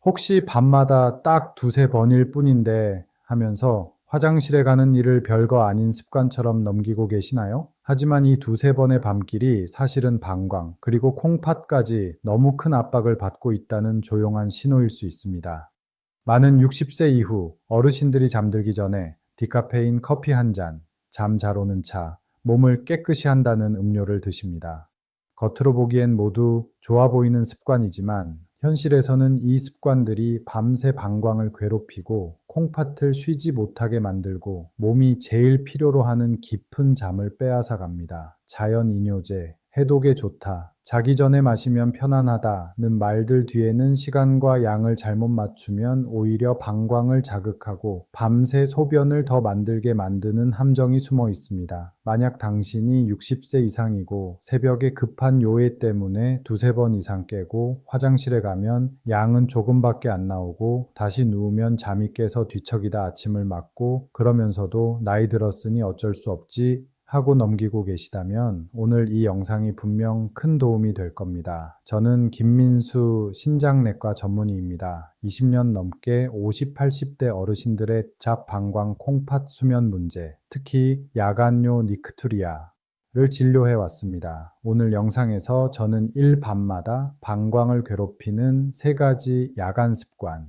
혹시 밤마다 딱 두세 번일 뿐인데 하면서 화장실에 가는 일을 별거 아닌 습관처럼 넘기고 계시나요? 하지만 이 두세 번의 밤길이 사실은 방광, 그리고 콩팥까지 너무 큰 압박을 받고 있다는 조용한 신호일 수 있습니다. 많은 60세 이후 어르신들이 잠들기 전에 디카페인 커피 한 잔, 잠 잘 오는 차, 몸을 깨끗이 한다는 음료를 드십니다. 겉으로 보기엔 모두 좋아 보이는 습관이지만 현실에서는 이 습관들이 밤새 방광을 괴롭히고 콩팥을 쉬지 못하게 만들고 몸이 제일 필요로 하는 깊은 잠을 빼앗아 갑니다. 자연 이뇨제, 해독에 좋다, 자기 전에 마시면 편안하다는 말들 뒤에는 시간과 양을 잘못 맞추면 오히려 방광을 자극하고 밤새 소변을 더 만들게 만드는 함정이 숨어 있습니다. 만약 당신이 60세 이상이고 새벽에 급한 요해 때문에 두세 번 이상 깨고 화장실에 가면 양은 조금밖에 안 나오고 다시 누우면 잠이 깨서 뒤척이다 아침을 맞고 그러면서도 나이 들었으니 어쩔 수 없지 하고 넘기고 계시다면 오늘 이 영상이 분명 큰 도움이 될 겁니다. 저는 김민수 신장내과 전문의입니다. 20년 넘게 50, 80대 어르신들의 잡방광 콩팥 수면 문제, 특히 야간요 니크투리아를 진료해 왔습니다. 오늘 영상에서 저는 일밤마다 방광을 괴롭히는 세 가지 야간 습관,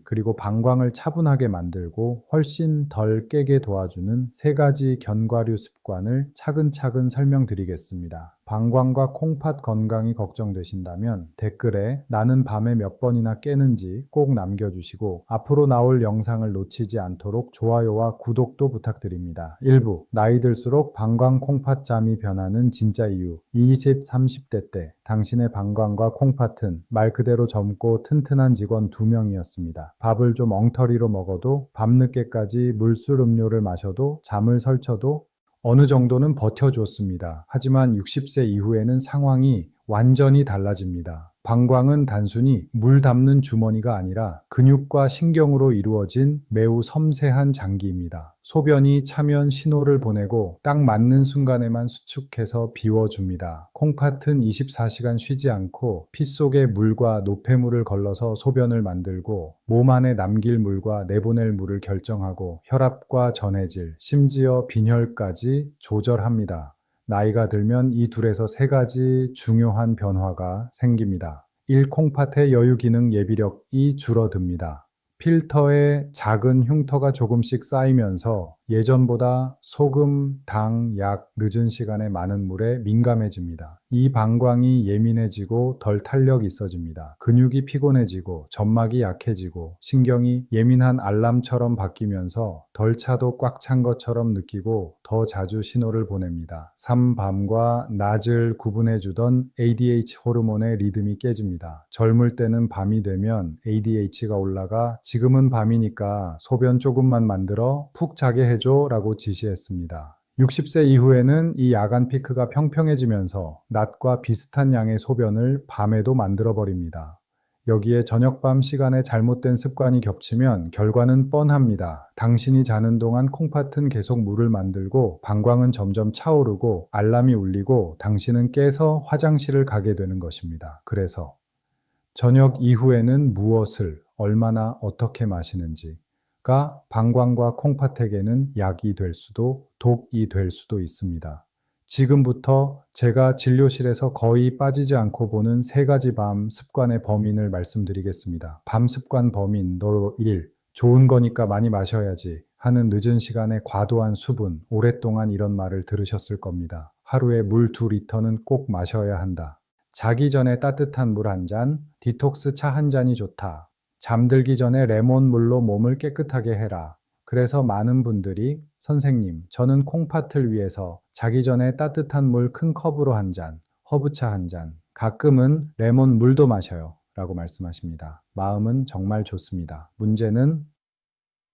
그리고 방광을 차분하게 만들고 훨씬 덜 깨게 도와주는 세 가지 견과류 습관을 차근차근 설명드리겠습니다. 방광과 콩팥 건강이 걱정되신다면 댓글에 나는 밤에 몇 번이나 깨는지 꼭 남겨주시고 앞으로 나올 영상을 놓치지 않도록 좋아요와 구독도 부탁드립니다. 1부 나이 들수록 방광 콩팥 잠이 변하는 진짜 이유 20, 30대 때 당신의 방광과 콩팥은 말 그대로 젊고 튼튼한 직원 2명이었습니다. 밥을 좀 엉터리로 먹어도 밤늦게까지 물술 음료를 마셔도 잠을 설쳐도 어느 정도는 버텨줬습니다. 하지만 60세 이후에는 상황이 완전히 달라집니다. 방광은 단순히 물 담는 주머니가 아니라 근육과 신경으로 이루어진 매우 섬세한 장기입니다. 소변이 차면 신호를 보내고 딱 맞는 순간에만 수축해서 비워줍니다. 콩팥은 24시간 쉬지 않고 피 속에 물과 노폐물을 걸러서 소변을 만들고 몸 안에 남길 물과 내보낼 물을 결정하고 혈압과 전해질, 심지어 빈혈까지 조절합니다. 나이가 들면 이 둘에서 세 가지 중요한 변화가 생깁니다. 1. 콩팥의 여유 기능 예비력이 줄어듭니다. 필터에 작은 흉터가 조금씩 쌓이면서 예전보다 소금, 당, 약, 늦은 시간에 많은 물에 민감해집니다. 이 방광이 예민해지고 덜 탄력 있어집니다. 근육이 피곤해지고 점막이 약해지고 신경이 예민한 알람처럼 바뀌면서 덜 차도 꽉 찬 것처럼 느끼고 더 자주 신호를 보냅니다. 3. 밤과 낮을 구분해주던 ADH 호르몬의 리듬이 깨집니다. 젊을 때는 밤이 되면 ADH가 올라가 지금은 밤이니까 소변 조금만 만들어 푹 자게 해줘 라고 지시했습니다. 60세 이후에는 이 야간 피크가 평평해지면서 낮과 비슷한 양의 소변을 밤에도 만들어버립니다. 여기에 저녁밤 시간에 잘못된 습관이 겹치면 결과는 뻔합니다. 당신이 자는 동안 콩팥은 계속 물을 만들고 방광은 점점 차오르고 알람이 울리고 당신은 깨서 화장실을 가게 되는 것입니다. 그래서 저녁 이후에는 무엇을 얼마나 어떻게 마시는지가 방광과 콩팥에게는 약이 될 수도 독이 될 수도 있습니다. 지금부터 제가 진료실에서 거의 빠지지 않고 보는 세 가지 밤 습관의 범인을 말씀드리겠습니다. 밤 습관 범인 노 1. 좋은 거니까 많이 마셔야지 하는 늦은 시간에 과도한 수분. 오랫동안 이런 말을 들으셨을 겁니다. 하루에 물 2리터는 꼭 마셔야 한다. 자기 전에 따뜻한 물 한 잔, 디톡스 차 한 잔이 좋다. 잠들기 전에 레몬물로 몸을 깨끗하게 해라. 그래서 많은 분들이 선생님, 저는 콩팥을 위해서 자기 전에 따뜻한 물 큰 컵으로 한 잔, 허브차 한 잔, 가끔은 레몬 물도 마셔요. 라고 말씀하십니다. 마음은 정말 좋습니다. 문제는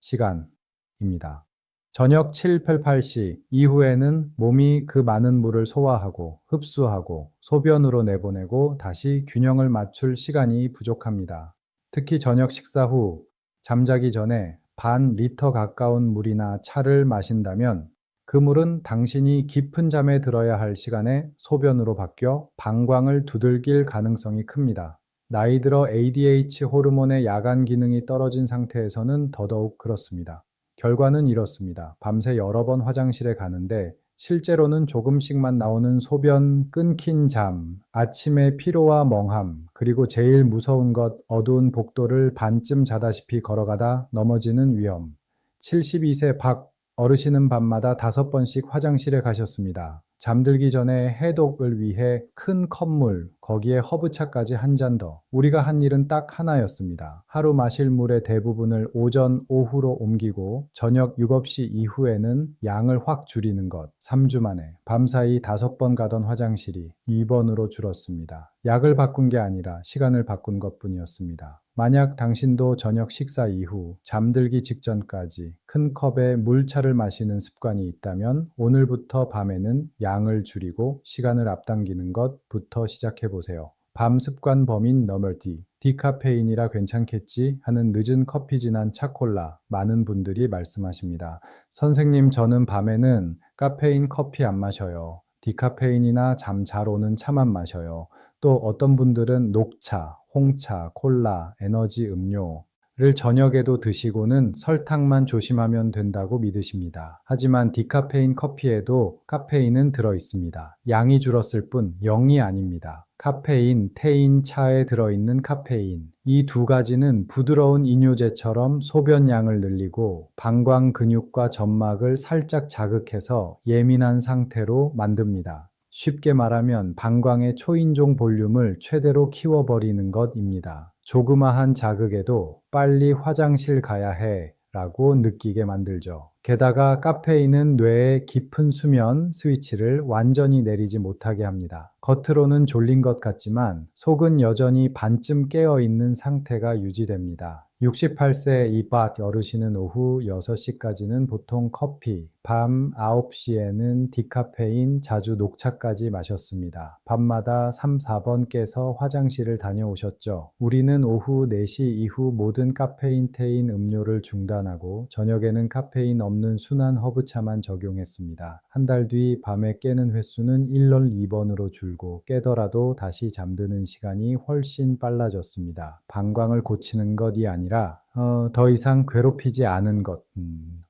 시간입니다. 저녁 7, 8시 이후에는 몸이 그 많은 물을 소화하고 흡수하고 소변으로 내보내고 다시 균형을 맞출 시간이 부족합니다. 특히 저녁 식사 후 잠자기 전에 반 리터 가까운 물이나 차를 마신다면 그 물은 당신이 깊은 잠에 들어야 할 시간에 소변으로 바뀌어 방광을 두들길 가능성이 큽니다. 나이 들어 ADH 호르몬의 야간 기능이 떨어진 상태에서는 더더욱 그렇습니다. 결과는 이렇습니다. 밤새 여러 번 화장실에 가는데 실제로는 조금씩만 나오는 소변, 끊긴 잠, 아침에 피로와 멍함, 그리고 제일 무서운 것 어두운 복도를 반쯤 자다시피 걸어가다 넘어지는 위험. 72세 박 어르신은 밤마다 5번씩 화장실에 가셨습니다. 잠들기 전에 해독을 위해 큰 컵물, 거기에 허브차까지 한 잔 더. 우리가 한 일은 딱 하나였습니다. 하루 마실 물의 대부분을 오전, 오후로 옮기고 저녁 6시 이후에는 양을 확 줄이는 것. 3주 만에 밤사이 5번 가던 화장실이 2번으로 줄었습니다. 약을 바꾼 게 아니라 시간을 바꾼 것뿐이었습니다. 만약 당신도 저녁 식사 이후 잠들기 직전까지 큰 컵에 물차를 마시는 습관이 있다면 오늘부터 밤에는 양을 줄이고 시간을 앞당기는 것부터 시작해 보세요. 밤 습관 범인 너머 D. 디카페인이라 괜찮겠지 하는 늦은 커피 진한 차콜라. 많은 분들이 말씀하십니다. 선생님, 저는 밤에는 카페인 커피 안 마셔요. 디카페인이나 잠 잘 오는 차만 마셔요. 또 어떤 분들은 녹차, 홍차, 콜라, 에너지 음료를 저녁에도 드시고는 설탕만 조심하면 된다고 믿으십니다. 하지만 디카페인 커피에도 카페인은 들어 있습니다. 양이 줄었을 뿐 0이 아닙니다. 카페인, 테인, 차에 들어있는 카페인. 이 두 가지는 부드러운 이뇨제처럼 소변량을 늘리고 방광 근육과 점막을 살짝 자극해서 예민한 상태로 만듭니다. 쉽게 말하면 방광의 초인종 볼륨을 최대로 키워버리는 것입니다. 조그마한 자극에도 빨리 화장실 가야 해 라고 느끼게 만들죠. 게다가 카페인은 뇌의 깊은 수면 스위치를 완전히 내리지 못하게 합니다. 겉으로는 졸린 것 같지만 속은 여전히 반쯤 깨어 있는 상태가 유지됩니다. 68세 이 밭 어르신은 오후 6시까지는 보통 커피, 밤 9시에는 디카페인, 자주 녹차까지 마셨습니다. 밤마다 3, 4번 깨서 화장실을 다녀오셨죠. 우리는 오후 4시 이후 모든 카페인, 테인 음료를 중단하고 저녁에는 카페인 없는 순한 허브차만 적용했습니다. 한 달 뒤 밤에 깨는 횟수는 1월 2번으로 줄고 깨더라도 다시 잠드는 시간이 훨씬 빨라졌습니다. 방광을 고치는 것이 아니라 더 이상 괴롭히지 않은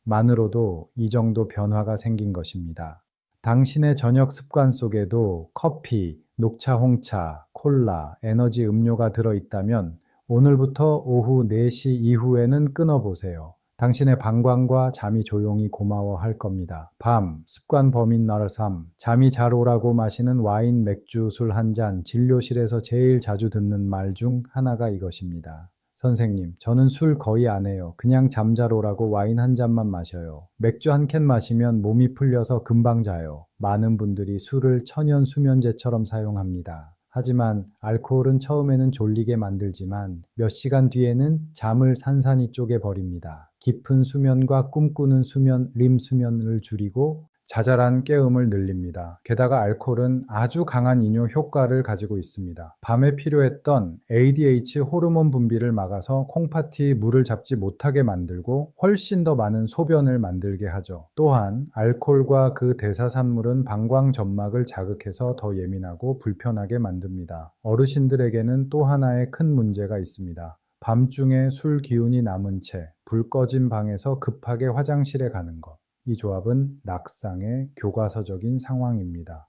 것만으로도 이 정도 변화가 생긴 것입니다. 당신의 저녁 습관 속에도 커피, 녹차, 홍차, 콜라, 에너지 음료가 들어있다면 오늘부터 오후 4시 이후에는 끊어보세요. 당신의 방광과 잠이 조용히 고마워할 겁니다. 밤, 습관 범인 너머 3. 잠이 잘 오라고 마시는 와인, 맥주, 술 한 잔, 진료실에서 제일 자주 듣는 말 중 하나가 이것입니다. 선생님, 저는 술 거의 안 해요. 그냥 잠잘 오라고 와인 한 잔만 마셔요. 맥주 한 캔 마시면 몸이 풀려서 금방 자요. 많은 분들이 술을 천연 수면제처럼 사용합니다. 하지만 알코올은 처음에는 졸리게 만들지만 몇 시간 뒤에는 잠을 산산이 쪼개버립니다. 깊은 수면과 꿈꾸는 수면, 림 수면을 줄이고 자잘한 깨움을 늘립니다. 게다가 알코올은 아주 강한 이뇨 효과를 가지고 있습니다. 밤에 필요했던 ADH 호르몬 분비를 막아서 콩팥이 물을 잡지 못하게 만들고 훨씬 더 많은 소변을 만들게 하죠. 또한 알코올과 그 대사산물은 방광 점막을 자극해서 더 예민하고 불편하게 만듭니다. 어르신들에게는 또 하나의 큰 문제가 있습니다. 밤중에 술 기운이 남은 채 불 꺼진 방에서 급하게 화장실에 가는 것. 이 조합은 낙상의 교과서적인 상황입니다.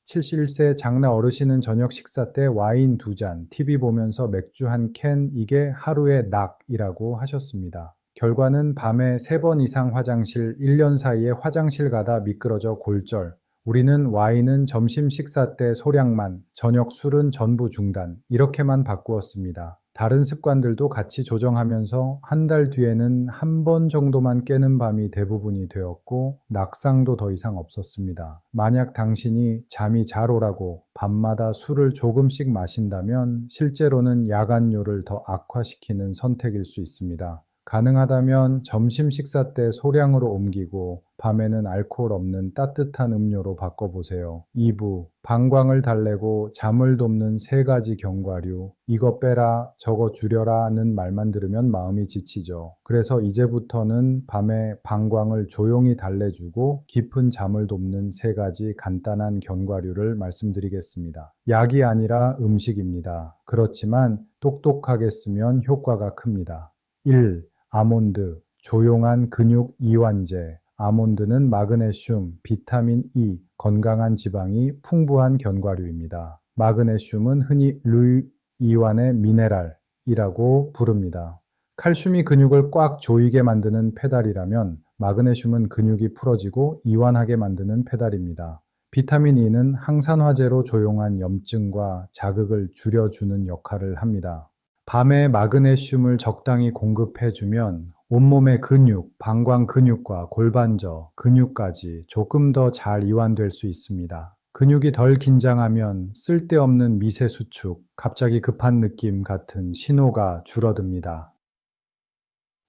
71세 장나 어르신은 저녁 식사 때 와인 2잔, TV 보면서 맥주 한 캔, 이게 하루의 낙이라고 하셨습니다. 결과는 밤에 3번 이상 화장실, 1년 사이에 화장실 가다 미끄러져 골절. 우리는 와인은 점심 식사 때 소량만, 저녁 술은 전부 중단, 이렇게만 바꾸었습니다. 다른 습관들도 같이 조정하면서 한 달 뒤에는 한 번 정도만 깨는 밤이 대부분이 되었고 낙상도 더 이상 없었습니다. 만약 당신이 잠이 잘 오라고 밤마다 술을 조금씩 마신다면 실제로는 야간요를 더 악화시키는 선택일 수 있습니다. 가능하다면 점심 식사 때 소량으로 옮기고 밤에는 알코올 없는 따뜻한 음료로 바꿔보세요. 2부, 방광을 달래고 잠을 돕는 3가지 견과류. 이거 빼라, 저거 줄여라는 말만 들으면 마음이 지치죠. 그래서 이제부터는 밤에 방광을 조용히 달래주고 깊은 잠을 돕는 3가지 간단한 견과류를 말씀드리겠습니다. 약이 아니라 음식입니다. 그렇지만 똑똑하게 쓰면 효과가 큽니다. 1. 아몬드, 조용한 근육 이완제. 아몬드는 마그네슘, 비타민 E, 건강한 지방이 풍부한 견과류입니다. 마그네슘은 흔히 류이완의 미네랄이라고 부릅니다. 칼슘이 근육을 꽉 조이게 만드는 페달이라면 마그네슘은 근육이 풀어지고 이완하게 만드는 페달입니다. 비타민 E는 항산화제로 조용한 염증과 자극을 줄여주는 역할을 합니다. 밤에 마그네슘을 적당히 공급해주면 온몸의 근육, 방광 근육과 골반저, 근육까지 조금 더 잘 이완될 수 있습니다. 근육이 덜 긴장하면 쓸데없는 미세 수축, 갑자기 급한 느낌 같은 신호가 줄어듭니다.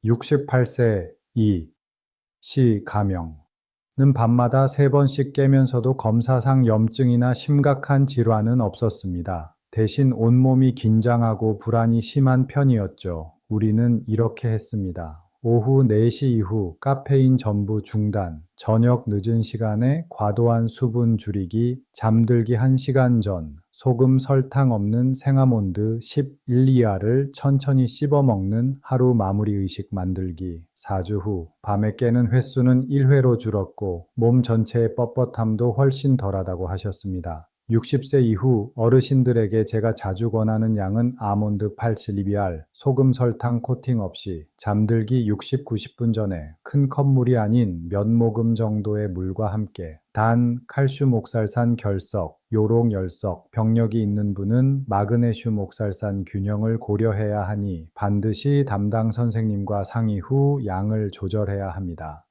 68세 2. 시 가명는 밤마다 3번씩 깨면서도 검사상 염증이나 심각한 질환은 없었습니다. 대신 온몸이 긴장하고 불안이 심한 편이었죠. 우리는 이렇게 했습니다. 오후 4시 이후 카페인 전부 중단, 저녁 늦은 시간에 과도한 수분 줄이기, 잠들기 1시간 전, 소금 설탕 없는 생아몬드 11이하를 천천히 씹어 먹는 하루 마무리 의식 만들기. 4주 후 밤에 깨는 횟수는 1회로 줄었고 몸 전체의 뻣뻣함도 훨씬 덜하다고 하셨습니다. 60세 이후 어르신들에게 제가 자주 권하는 양은 아몬드 82알, 소금 설탕 코팅 없이 잠들기 60, 90분 전에 큰 컵물이 아닌 몇 모금 정도의 물과 함께 단, 칼슘 옥살산 결석, 요록 열석, 병력이 있는 분은 마그네슘 옥살산 균형을 고려해야 하니 반드시 담당 선생님과 상의 후 양을 조절해야 합니다.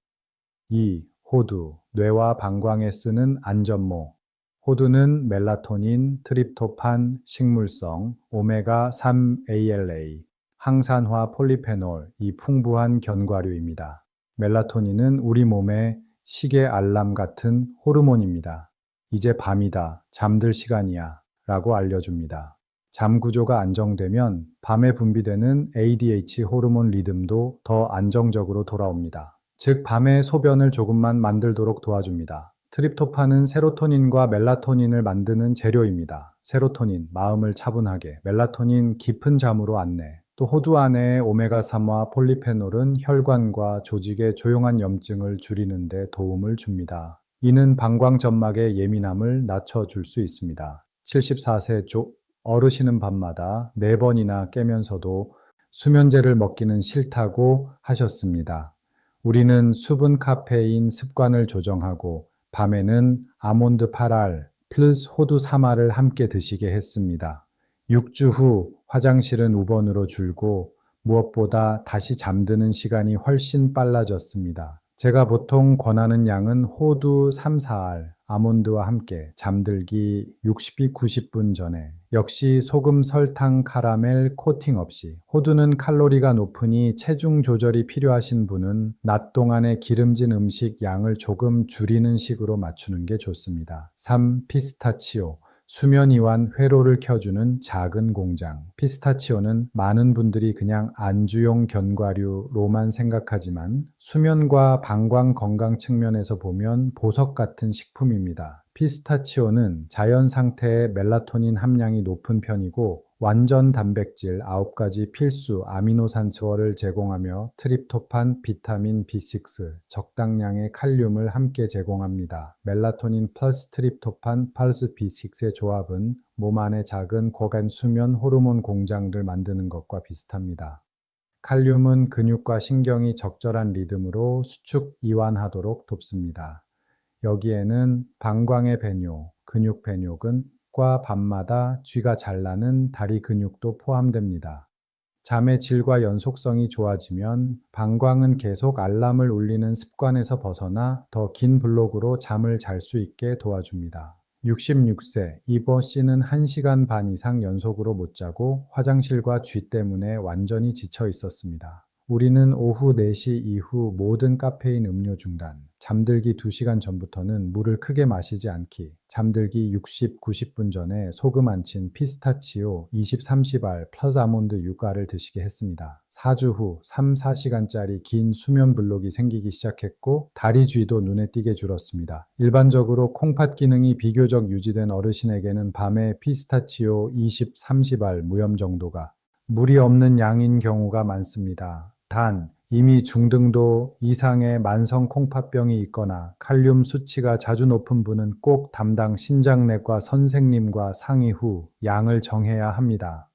2. 호두, 뇌와 방광에 쓰는 안전모. 호두는 멜라토닌, 트립토판, 식물성, 오메가3 ALA, 항산화 폴리페놀이 풍부한 견과류입니다. 멜라토닌은 우리 몸의 시계 알람 같은 호르몬입니다. 이제 밤이다, 잠들 시간이야 라고 알려줍니다. 잠 구조가 안정되면 밤에 분비되는 ADH 호르몬 리듬도 더 안정적으로 돌아옵니다. 즉, 밤에 소변을 조금만 만들도록 도와줍니다. 트립토판은 세로토닌과 멜라토닌을 만드는 재료입니다. 세로토닌, 마음을 차분하게, 멜라토닌, 깊은 잠으로 안내, 또 호두 안의 오메가3와 폴리페놀은 혈관과 조직의 조용한 염증을 줄이는 데 도움을 줍니다. 이는 방광점막의 예민함을 낮춰줄 수 있습니다. 74세 어르신은 밤마다 4번이나 깨면서도 수면제를 먹기는 싫다고 하셨습니다. 우리는 수분 카페인 습관을 조정하고 밤에는 아몬드 8알 플러스 호두 3알을 함께 드시게 했습니다. 6주 후 화장실은 5번으로 줄고 무엇보다 다시 잠드는 시간이 훨씬 빨라졌습니다. 제가 보통 권하는 양은 호두 3, 4알, 아몬드와 함께 잠들기 60이 90분 전에 역시 소금, 설탕, 카라멜, 코팅 없이. 호두는 칼로리가 높으니 체중 조절이 필요하신 분은 낮 동안에 기름진 음식 양을 조금 줄이는 식으로 맞추는 게 좋습니다. 3. 피스타치오. 수면 이완 회로를 켜주는 작은 공장. 피스타치오는 많은 분들이 그냥 안주용 견과류로만 생각하지만 수면과 방광 건강 측면에서 보면 보석 같은 식품입니다. 피스타치오는 자연 상태의 멜라토닌 함량이 높은 편이고 완전 단백질 9가지 필수 아미노산소를 제공하며 트립토판, 비타민 B6, 적당량의 칼륨을 함께 제공합니다. 멜라토닌 플러스 트립토판 플러스 B6의 조합은 몸 안의 작은 고간 수면 호르몬 공장들 만드는 것과 비슷합니다. 칼륨은 근육과 신경이 적절한 리듬으로 수축 이완하도록 돕습니다. 여기에는 방광의 배뇨, 근육 배뇨근과 밤마다 쥐가 잘 나는 다리 근육도 포함됩니다. 잠의 질과 연속성이 좋아지면 방광은 계속 알람을 울리는 습관에서 벗어나 더 긴 블록으로 잠을 잘 수 있게 도와줍니다. 66세, 이보 씨는 1시간 반 이상 연속으로 못 자고 화장실과 쥐 때문에 완전히 지쳐 있었습니다. 우리는 오후 4시 이후 모든 카페인 음료 중단, 잠들기 2시간 전부터는 물을 크게 마시지 않기, 잠들기 60, 90분 전에 소금 안 친 피스타치오 20, 30알 플러스 아몬드 유가를 드시게 했습니다. 4주 후 3, 4시간짜리 긴 수면 블록이 생기기 시작했고 다리쥐도 눈에 띄게 줄었습니다. 일반적으로 콩팥 기능이 비교적 유지된 어르신에게는 밤에 피스타치오 20, 30알 무염 정도가 물이 없는 양인 경우가 많습니다. 단, 이미 중등도 이상의 만성 콩팥병이 있거나 칼륨 수치가 자주 높은 분은 꼭 담당 신장내과 선생님과 상의 후 양을 정해야 합니다.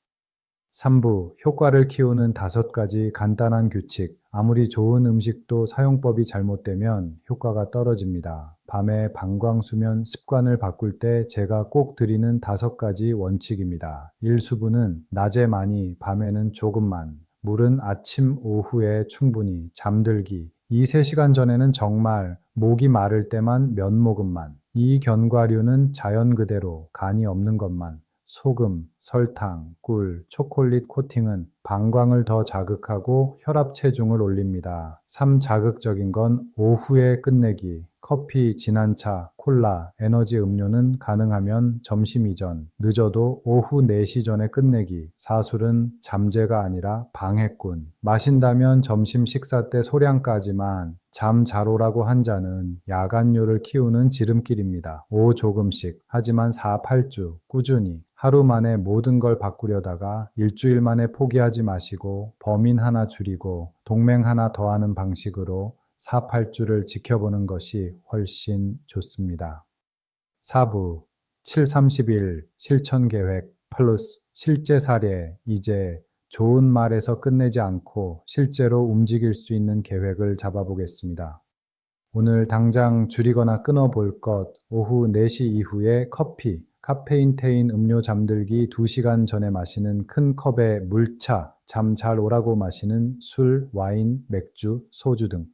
3부, 효과를 키우는 5가지 간단한 규칙. 아무리 좋은 음식도 사용법이 잘못되면 효과가 떨어집니다. 밤에 방광수면 습관을 바꿀 때 제가 꼭 드리는 5가지 원칙입니다. 1. 수분은 낮에 많이, 밤에는 조금만. 물은 아침, 오후에 충분히. 잠들기. 2, 3시간 전에는 정말 목이 마를 때만 몇 모금만. 2. 견과류는 자연 그대로, 간이 없는 것만. 소금, 설탕, 꿀, 초콜릿 코팅은 방광을 더 자극하고 혈압 체중을 올립니다. 3. 자극적인 건 오후에 끝내기. 커피, 진한 차, 콜라, 에너지 음료는 가능하면 점심 이전, 늦어도 오후 4시 전에 끝내기. 4. 술은 잠재가 아니라 방해꾼. 마신다면 점심 식사 때 소량까지만, 잠 잘 오라고 한 잔은 야간뇨를 키우는 지름길입니다. 5. 조금씩, 하지만 4, 8주 꾸준히. 하루 만에 모든 걸 바꾸려다가 일주일 만에 포기하지 마시고 범인 하나 줄이고 동맹 하나 더하는 방식으로 4, 8주를 지켜보는 것이 훨씬 좋습니다. 4부 7, 30일 실천 계획 플러스 실제 사례. 이제 좋은 말에서 끝내지 않고 실제로 움직일 수 있는 계획을 잡아보겠습니다. 오늘 당장 줄이거나 끊어볼 것. 오후 4시 이후에 커피, 카페인 테인 음료 잠들기 2시간 전에 마시는 큰 컵의 물차, 잠 잘 오라고 마시는 술, 와인, 맥주, 소주 등.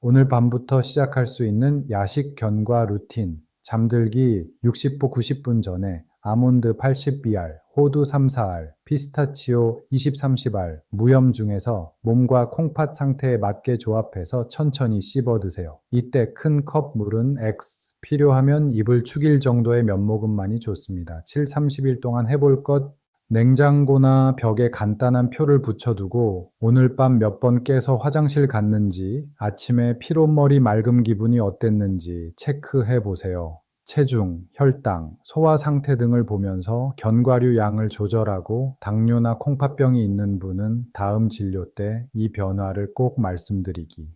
오늘 밤부터 시작할 수 있는 야식 견과 루틴. 잠들기 60분, 90분 전에 아몬드 80BR, 호두 3, 4알, 피스타치오 20, 30알, 무염 중에서 몸과 콩팥 상태에 맞게 조합해서 천천히 씹어 드세요. 이때 큰 컵 물은 X, 필요하면 입을 축일 정도의 몇 모금만이 좋습니다. 7, 30일 동안 해볼 것. 냉장고나 벽에 간단한 표를 붙여두고 오늘 밤 몇 번 깨서 화장실 갔는지, 아침에 피로머리 맑음 기분이 어땠는지 체크해 보세요. 체중, 혈당, 소화 상태 등을 보면서 견과류 양을 조절하고 당뇨나 콩팥병이 있는 분은 다음 진료 때 이 변화를 꼭 말씀드리기.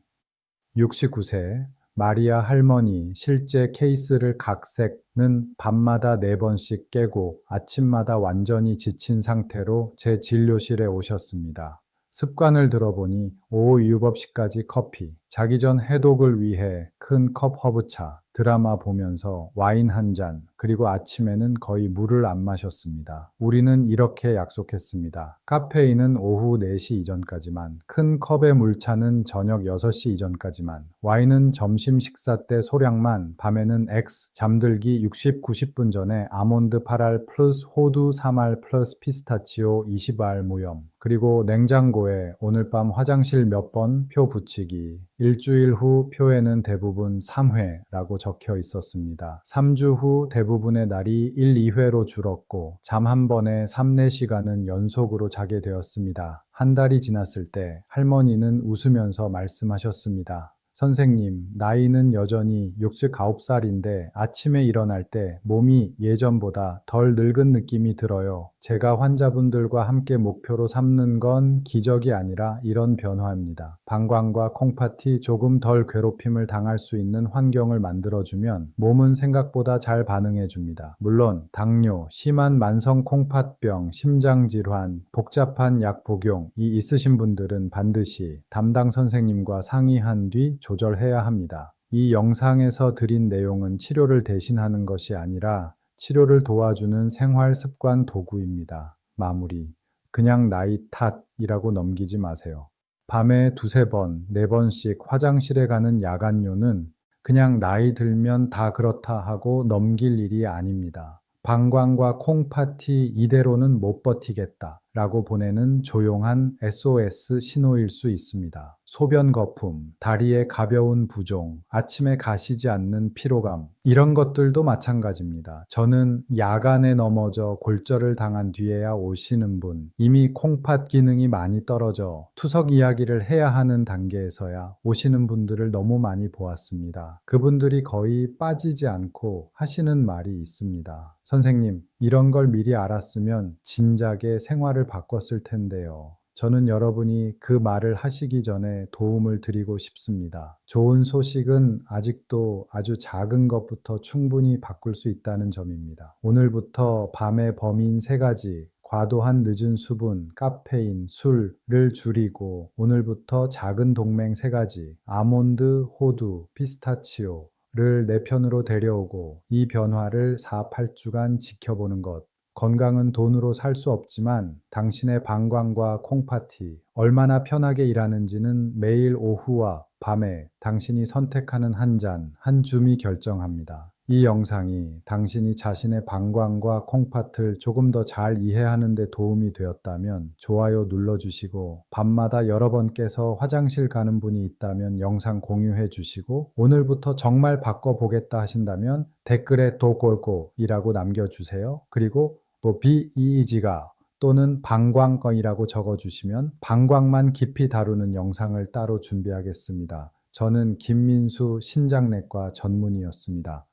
69세 마리아 할머니 실제 케이스를 각색는 밤마다 4번씩 깨고 아침마다 완전히 지친 상태로 제 진료실에 오셨습니다. 습관을 들어보니 오후 7시까지 커피, 자기 전 해독을 위해 큰 컵 허브차, 드라마 보면서 와인 한 잔, 그리고 아침에는 거의 물을 안 마셨습니다. 우리는 이렇게 약속했습니다. 카페인은 오후 4시 이전까지만, 큰 컵의 물차는 저녁 6시 이전까지만, 와인은 점심 식사 때 소량만, 밤에는 X, 잠들기 60, 90분 전에 아몬드 8알 플러스 호두 3알 플러스 피스타치오 20알 무염, 그리고 냉장고에 오늘 밤 화장실 몇 번 표 붙이기. 일주일 후 표에는 대부분 3회라고 적혀 있었습니다. 3주 후 대부분의 날이 1, 2회로 줄었고 잠 한 번에 3, 4시간은 연속으로 자게 되었습니다. 한 달이 지났을 때 할머니는 웃으면서 말씀하셨습니다. 선생님, 나이는 여전히 69살인데 아침에 일어날 때 몸이 예전보다 덜 늙은 느낌이 들어요. 제가 환자분들과 함께 목표로 삼는 건 기적이 아니라 이런 변화입니다. 방광과 콩팥이 조금 덜 괴롭힘을 당할 수 있는 환경을 만들어주면 몸은 생각보다 잘 반응해줍니다. 물론 당뇨, 심한 만성 콩팥병, 심장질환, 복잡한 약 복용이 있으신 분들은 반드시 담당 선생님과 상의한 뒤 조절해야 합니다. 이 영상에서 드린 내용은 치료를 대신하는 것이 아니라 치료를 도와주는 생활 습관 도구입니다. 마무리. 그냥 나이 탓이라고 넘기지 마세요. 밤에 2-3번, 4번씩 화장실에 가는 야간요는 그냥 나이 들면 다 그렇다 하고 넘길 일이 아닙니다. 방광과 콩팥이 이대로는 못 버티겠다. 라고 보내는 조용한 SOS 신호일 수 있습니다. 소변 거품, 다리에 가벼운 부종, 아침에 가시지 않는 피로감, 이런 것들도 마찬가지입니다. 저는 야간에 넘어져 골절을 당한 뒤에야 오시는 분, 이미 콩팥 기능이 많이 떨어져 투석 이야기를 해야 하는 단계에서야 오시는 분들을 너무 많이 보았습니다. 그분들이 거의 빠지지 않고 하시는 말이 있습니다. 선생님, 이런 걸 미리 알았으면 진작에 생활을 바꿨을 텐데요. 저는 여러분이 그 말을 하시기 전에 도움을 드리고 싶습니다. 좋은 소식은 아직도 아주 작은 것부터 충분히 바꿀 수 있다는 점입니다. 오늘부터 밤의 범인 3가지, 과도한 늦은 수분, 카페인, 술을 줄이고 오늘부터 작은 동맹 3가지, 아몬드, 호두, 피스타치오를 내 편으로 데려오고 이 변화를 4, 8주간 지켜보는 것. 건강은 돈으로 살 수 없지만 당신의 방광과 콩팥이 얼마나 편하게 일하는지는 매일 오후와 밤에 당신이 선택하는 한 잔, 한 줌이 결정합니다. 이 영상이 당신이 자신의 방광과 콩팥을 조금 더 잘 이해하는 데 도움이 되었다면 좋아요 눌러주시고, 밤마다 여러 번 깨서 화장실 가는 분이 있다면 영상 공유해 주시고, 오늘부터 정말 바꿔보겠다 하신다면 댓글에 도골고이라고 남겨주세요. 그리고 또 비이지가 또는 방광건이라고 적어주시면 방광만 깊이 다루는 영상을 따로 준비하겠습니다. 저는 김민수 신장내과 전문의였습니다.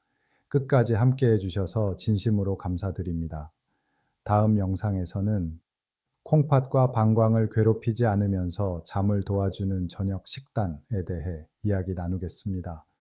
끝까지 함께 해주셔서 진심으로 감사드립니다. 다음 영상에서는 콩팥과 방광을 괴롭히지 않으면서 잠을 도와주는 저녁 식단에 대해 이야기 나누겠습니다.